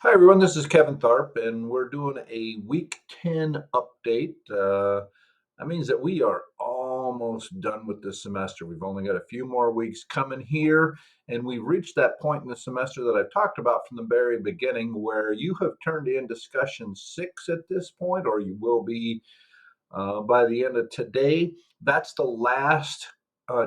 Hi, everyone. This is Kevin Tharp, and we're doing a week 10 update. That means that we are almost done with this semester. We've only got a few more weeks coming here, and we've reached that point in the semester that I've talked about from the very beginning where you have turned in discussion six at this point, or you will be by the end of today. That's the last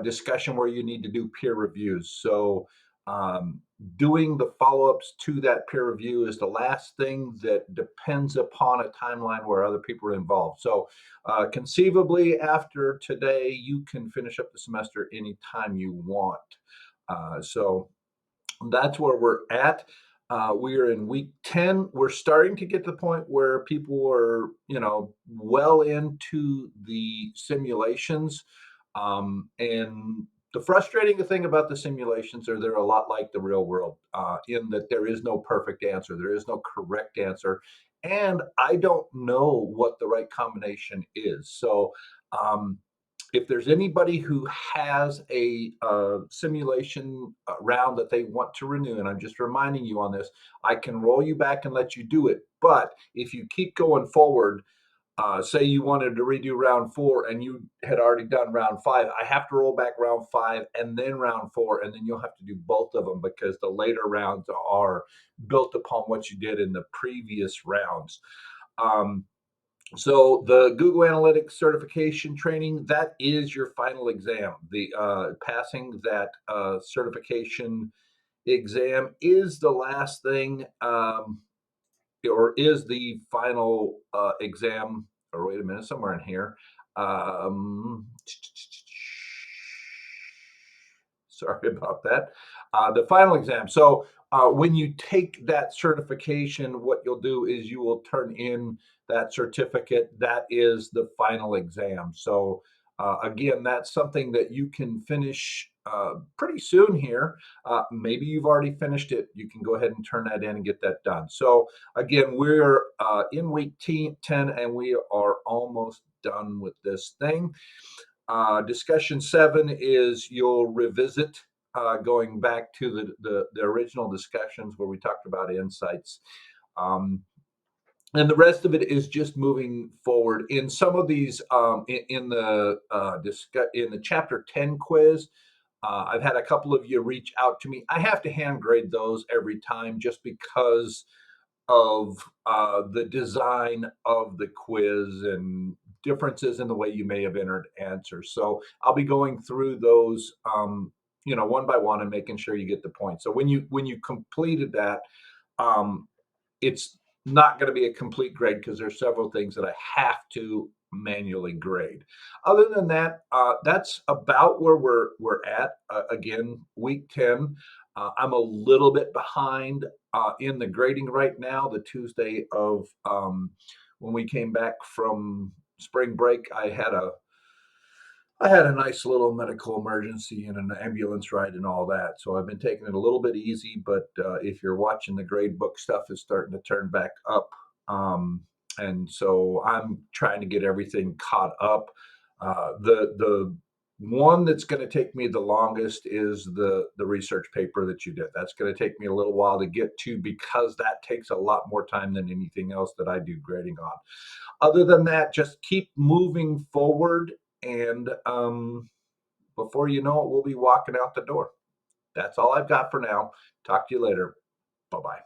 discussion where you need to do peer reviews. So, um, doing the follow ups to that peer review is the last thing that depends upon a timeline where other people are involved. So, conceivably, after today, you can finish up the semester anytime you want. So, that's where we're at. We are in week 10. We're starting to get to the point where people are, well into the simulations. And the frustrating thing about the simulations are they're a lot like the real world in that there is no perfect answer, there is no correct answer. And I don't know what the right combination is. So, um, if there's anybody who has a simulation round that they want to renew, and I'm just reminding you on this, I can roll you back and let you do it. But if you keep going forward, say you wanted to redo round four and you had already done round five, I have to roll back round five and then round four, and then you'll have to do both of them because the later rounds are built upon what you did in the previous rounds. Um, so the Google Analytics certification training, that is your final exam. The passing that certification exam is the last thing, or is the final exam. Or wait a minute, somewhere in here. Um, Sorry about that. The final exam. So when you take that certification, what you'll do is you will turn in that certificate. That is the final exam. So again, that's something that you can finish pretty soon here. Maybe you've already finished it. You can go ahead and turn that in and get that done. So again, we're in week 10 and we are almost done with this thing. Discussion seven is you'll revisit going back to the original discussions where we talked about insights. Um, and the rest of it is just moving forward. In some of these, in the in the chapter 10 quiz, I've had a couple of you reach out to me. I have to hand grade those every time just because of the design of the quiz and differences in the way you may have entered answers. So I'll be going through those, one by one and making sure you get the point. So when you completed that, um, it's not going to be a complete grade because there's several things that I have to manually grade. Other than that, that's about where we're at. Again, week 10. I'm a little bit behind in the grading right now. The Tuesday of when we came back from spring break, I had a nice little medical emergency and an ambulance ride and all that. So I've been taking it a little bit easy. But if you're watching the grade book stuff is starting to turn back up. And so I'm trying to get everything caught up. The one that's going to take me the longest is the research paper that you did. That's going to take me a little while to get to because that takes a lot more time than anything else that I do grading on. Other than that, just keep moving forward, and before you know it, we'll be walking out the door. That's all I've got for now. Talk to you later. Bye bye.